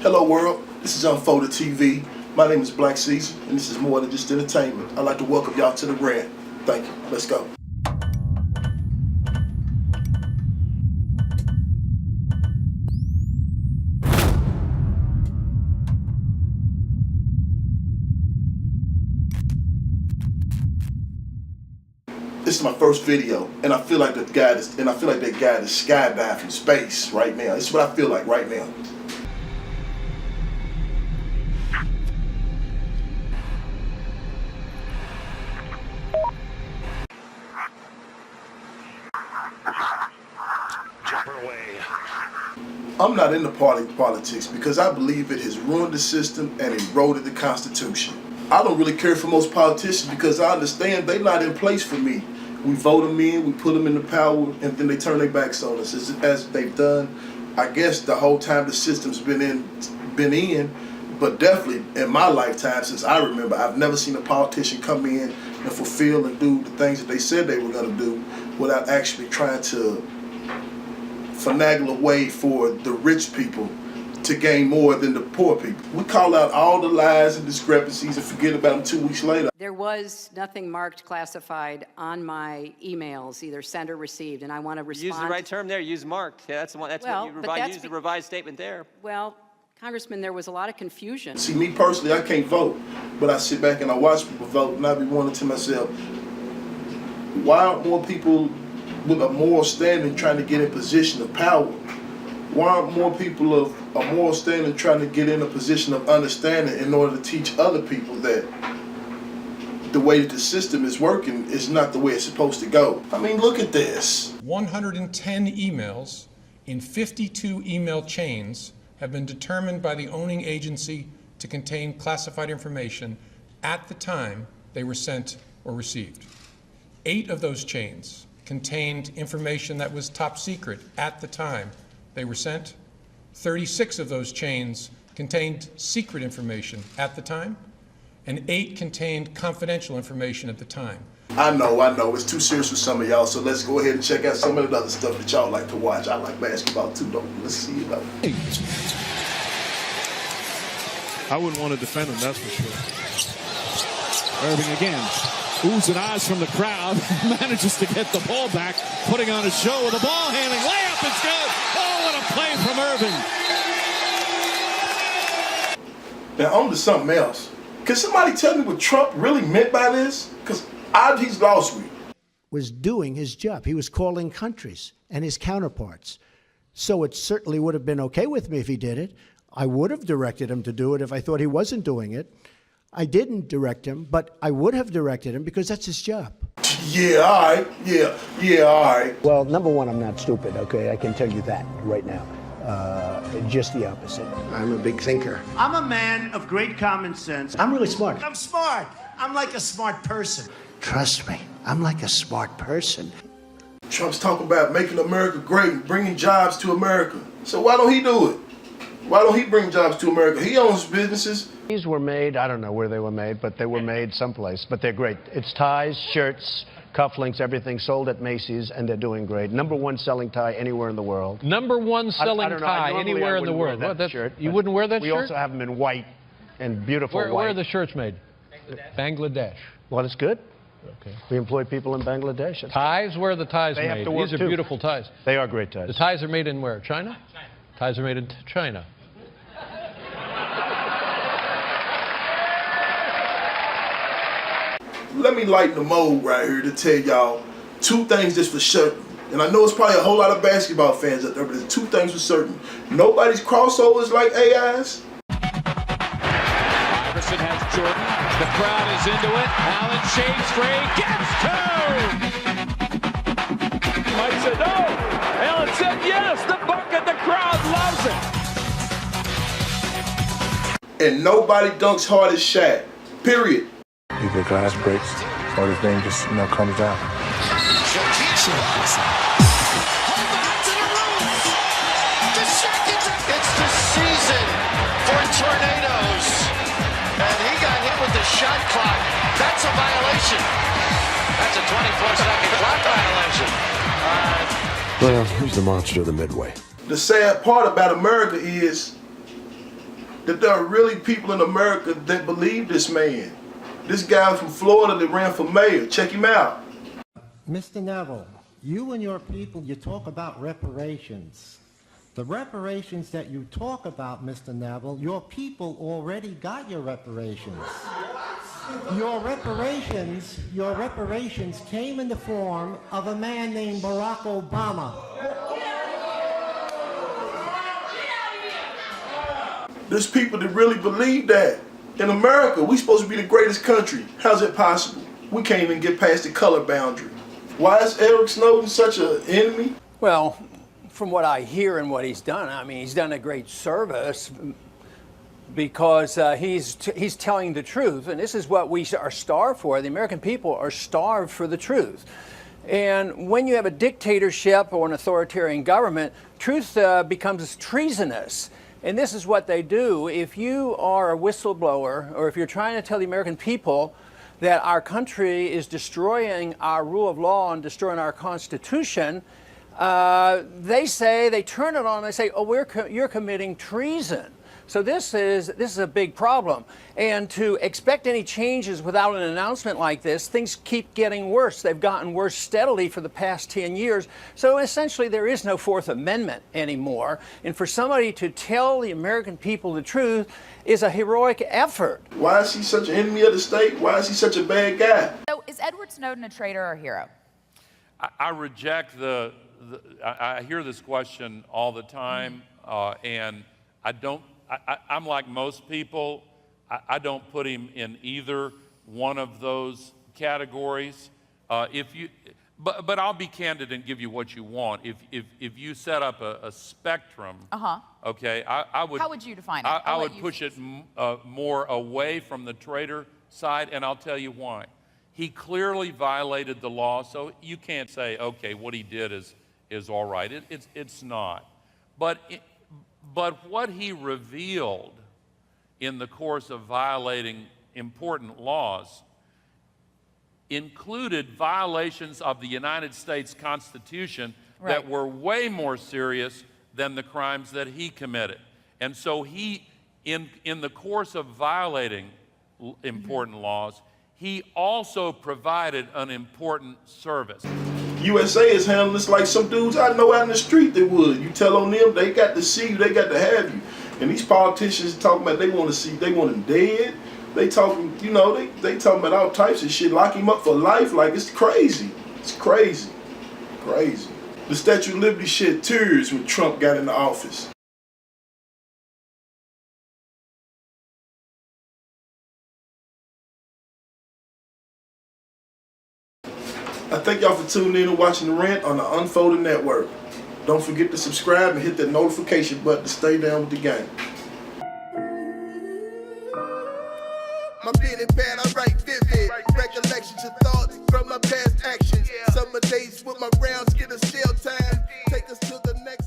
Hello world, this is Unfolded TV. My name is Black Caesar, and this is more than just entertainment. I'd like to welcome y'all to the Rant. Thank you. Let's go. This is my first video, and I feel like that guy is skydiving from space right now. This is what I feel like right now. I'm not into politics because I believe it has ruined the system and eroded the Constitution. I don't really care for most politicians because I understand they're not in place for me. We vote them in, we put them in the power, and then they turn their backs on us as they've done, I guess, the whole time the system's been in. But definitely in my lifetime, since I remember, I've never seen a politician come in and fulfill and do the things that they said they were going to do without actually trying to finagle a way for the rich people to gain more than the poor people. We call out all the lies and discrepancies and forget about them 2 weeks later. There was nothing marked classified on my emails, either sent or received, and I want to respond. Use the right term there. Use marked. Yeah, that's the one. That's what you use the revised statement there. Well, Congressman, there was a lot of confusion. See, me personally, I can't vote, but I sit back and I watch people vote, and I be wondering to myself, why aren't more people with a moral standing trying to get in position of power? Why aren't more people of a moral standing trying to get in a position of understanding in order to teach other people that the way that the system is working is not the way it's supposed to go? I mean, look at this. 110 emails in 52 email chains have been determined by the owning agency to contain classified information at the time they were sent or received. 8 of those chains contained information that was top secret at the time they were sent. 36 of those chains contained secret information at the time, and 8 contained confidential information at the time. I know, it's too serious for some of y'all, so let's go ahead and check out some of the other stuff that y'all like to watch. I like basketball too, though. Let's see it. I wouldn't want to defend him, that's for sure. Irving again. Oohs and ahs from the crowd. Manages to get the ball back, putting on a show with the ball handling. Layup is good. Oh, what a play from Irving. Now, on to something else. Can somebody tell me what Trump really meant by this? Because he's lost me. Was doing his job. He was calling countries and his counterparts. So it certainly would have been okay with me if he did it. I would have directed him to do it if I thought he wasn't doing it. I didn't direct him, but I would have directed him because that's his job. Yeah, all right. Yeah, all right. Well, number one, I'm not stupid, okay? I can tell you that right now. Just the opposite. I'm a big thinker. I'm a man of great common sense. I'm really smart. I'm smart. I'm like a smart person. Trust me, I'm like a smart person. Trump's talking about making America great and bringing jobs to America. So why don't he do it? Why don't he bring jobs to America? He owns businesses. These were made, I don't know where they were made, but they were made someplace. But they're great. It's ties, shirts, cufflinks, everything sold at Macy's, and they're doing great. #1 selling tie anywhere in the world. #1 selling tie anywhere in the world. You wouldn't wear that shirt? We also have them in white and beautiful white. Where are the shirts made? Bangladesh. Well, it's good. Okay. We employ people in Bangladesh. Ties? Where are the ties they made? Have to work These are too. Beautiful ties. They are great ties. The ties are made in where? China? Ties are made in China. Let me lighten the mode right here to tell y'all 2 things just for certain. And I know it's probably a whole lot of basketball fans out there, but there's 2 things for certain. Nobody's crossovers like AIs. Iverson has Jordan. The crowd is into it. Allen shades free. Gets 2! Mike said no. Allen said yes. The bucket. The crowd loves it. And nobody dunks hard as Shaq. Period. Either glass breaks or the thing just, comes down. It's the season for tornadoes. And he got hit with the shot clock. That's a violation. That's a 24-second clock violation. Well, here's the monster of the Midway. The sad part about America is that there are really people in America that believe this man. This guy from Florida that ran for mayor. Check him out. Mr. Naville, you and your people, you talk about reparations. The reparations that you talk about, Mr. Naville, your people already got your reparations. Your reparations came in the form of a man named Barack Obama. There's people that really believe that. In America, we're supposed to be the greatest country. How's it possible? We can't even get past the color boundary. Why is Eric Snowden such an enemy? Well, from what I hear and what he's done, I mean, he's done a great service because he's telling the truth, and this is what we are starved for. The American people are starved for the truth. And when you have a dictatorship or an authoritarian government, truth becomes treasonous. And this is what they do. If you are a whistleblower, or if you're trying to tell the American people that our country is destroying our rule of law and destroying our Constitution, they turn it on and they say, oh, you're committing treason. So this is a big problem. And to expect any changes without an announcement like this, things keep getting worse. They've gotten worse steadily for the past 10 years. So essentially there is no Fourth Amendment anymore. And for somebody to tell the American people the truth is a heroic effort. Why is he such an enemy of the state? Why is he such a bad guy? So is Edward Snowden a traitor or a hero? I reject I hear this question all the time, and I'm like most people. I don't put him in either one of those categories. But I'll be candid and give you what you want. If you set up a spectrum, okay, I would. How would you define it? I would push it more away from the traitor side, and I'll tell you why. He clearly violated the law, so you can't say, okay, what he did is all right. It's not. But what he revealed in the course of violating important laws included violations of the United States Constitution that were way more serious than the crimes that he committed. And so he, in the course of violating important laws, he also provided an important service. USA is handling this like some dudes I know out in the street that would. You tell on them, they got to see you, they got to have you. And these politicians talking about they want him dead. They talking, you know, they talking about all types of shit, lock him up for life, like it's crazy. It's crazy. Crazy. The Statue of Liberty shed tears when Trump got into office. I thank y'all for tuning in and watching the Rant on the Unfolded Network. Don't forget to subscribe and hit that notification button to stay down with the game. My pen and pad, I write vivid recollections and thoughts from my past actions. Summer days with my rounds, get a shell time. Take us to the next.